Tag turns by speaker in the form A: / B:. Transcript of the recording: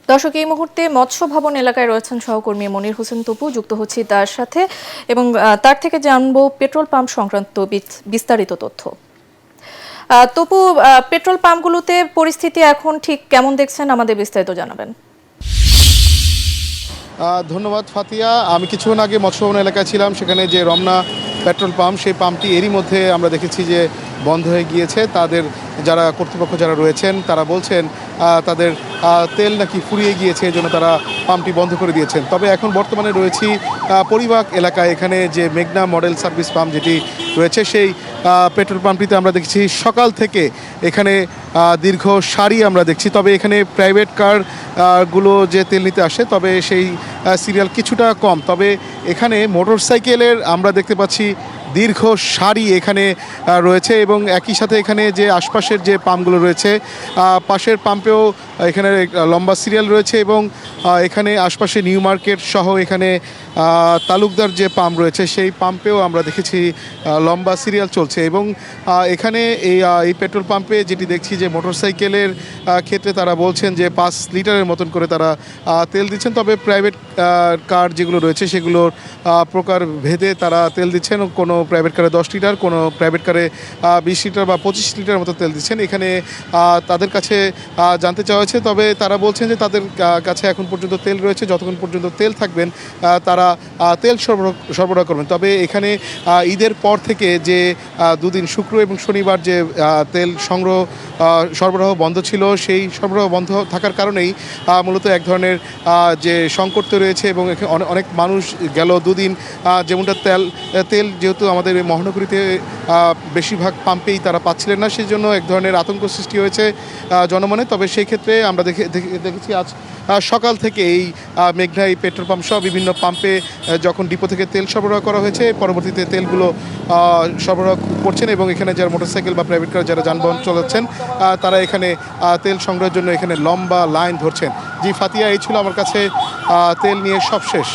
A: দর্শক, এই মুহূর্তে মৎস্য ভবন এলাকায় রয়েছেন সহকর্মী মনির হোসেন তপু। যুক্ত হচ্ছি তার সাথে এবং তার থেকে জানবো পেট্রোল পাম্প সংক্রান্ত বিস্তারিত তথ্য। তপু, পেট্রোল পাম্পগুলোতে পরিস্থিতি এখন ঠিক কেমন দেখছেন, আমাদের বিস্তারিত জানাবেন।
B: ধন্যবাদ ফাতিয়া। আমি কিছুক্ষণ আগে মৎস্য ভবন এলাকায় ছিলাম। সেখানে যে রমনা পেট্রোল পাম্প, সেই পাম্পটি এরই মধ্যে আমরা দেখেছি যে বন্ধ হয়ে গিয়েছে। তাদের যারা কর্তৃপক্ষ যারা রয়েছেন তারা বলছেন তাদের তেল নাকি ফুরিয়ে গিয়েছে, এই জন্য তারা পাম্পটি বন্ধ করে দিয়েছেন। তবে এখন বর্তমানে রয়েছি পরিবাগ এলাকায়। এখানে যে মেঘনা মডেল সার্ভিস পাম্প যেটি রয়েছে, সেই পেট্রোল পাম্পটিতে আমরা দেখছি সকাল থেকে এখানে দীর্ঘ সারি আমরা দেখছি। তবে এখানে প্রাইভেট কার গুলো যে তেল নিতে আসে, তবে সেই সিরিয়াল কিছুটা কম। তবে এখানে মোটরসাইকেলের আমরা দেখতে পাচ্ছি দীর্ঘ সারি এখানে রয়েছে এবং একই সাথে এখানে যে আশপাশের যে পাম্পগুলো রয়েছে, পাশের পাম্পেও এখানে লম্বা সিরিয়াল রয়েছে এবং এখানে আশপাশে নিউ মার্কেট সহ এখানে তালুকদার যে পাম্প রয়েছে, সেই পাম্পেও আমরা দেখেছি লম্বা সিরিয়াল চলছে। এবং এখানে এই পেট্রোল পাম্পে যেটি দেখছি যে মোটরসাইকেলের ক্ষেত্রে তারা বলছেন যে 5 লিটারের মতন করে তারা তেল দিচ্ছেন। তবে প্রাইভেট কার যেগুলো রয়েছে সেগুলোর প্রকার ভেদে তারা তেল দিচ্ছেন। কোনো প্রাইভেট কারে 10 লিটার, কোনো প্রাইভেট কারে 20 লিটার বা 25 লিটার মতো তেল দিচ্ছেন। এখানে তাদের কাছে জানতে চাওয়া হয়েছে, তবে তারা বলছেন যে তাদের কাছে এখন পর্যন্ত তেল রয়েছে। যতক্ষণ পর্যন্ত তেল থাকবেন তারা তেল সরবরাহ করবেন। তবে এখানে ঈদের পর থেকে যে দুদিন শুক্র এবং শনিবার যে তেল সরবরাহ বন্ধ ছিল, সেই সরবরাহ বন্ধ থাকার কারণেই মূলত এক ধরনের যে সংকট তৈরি হয়েছে এবং অনেক মানুষ গেল দুদিন যেমনটা তেল যেহেতু আমাদের মহানগরীতে বেশিরভাগ পাম্পেই তারা পাচ্ছিলেন না, সেই জন্য এক ধরনের আতঙ্ক সৃষ্টি হয়েছে জনমনে। তবে সেই ক্ষেত্রে আমরা দেখেছি আজ সকাল থেকে এই মেঘনা এই পেট্রোল পাম্প সহ বিভিন্ন পাম্পে যখন ডিপো থেকে তেল সরবরাহ করা হয়েছে, পরবর্তীতে তেলগুলো সরবরাহ করছেন এবং এখানে যারা মোটরসাইকেল বা প্রাইভেট কার যারা যানবাহন চালাচ্ছেন তারা এখানে তেল সংগ্রহের জন্য এখানে লম্বা লাইন ধরছেন। জি ফাতিয়া, এই ছিল আমার কাছে তেল নিয়ে সব শেষ।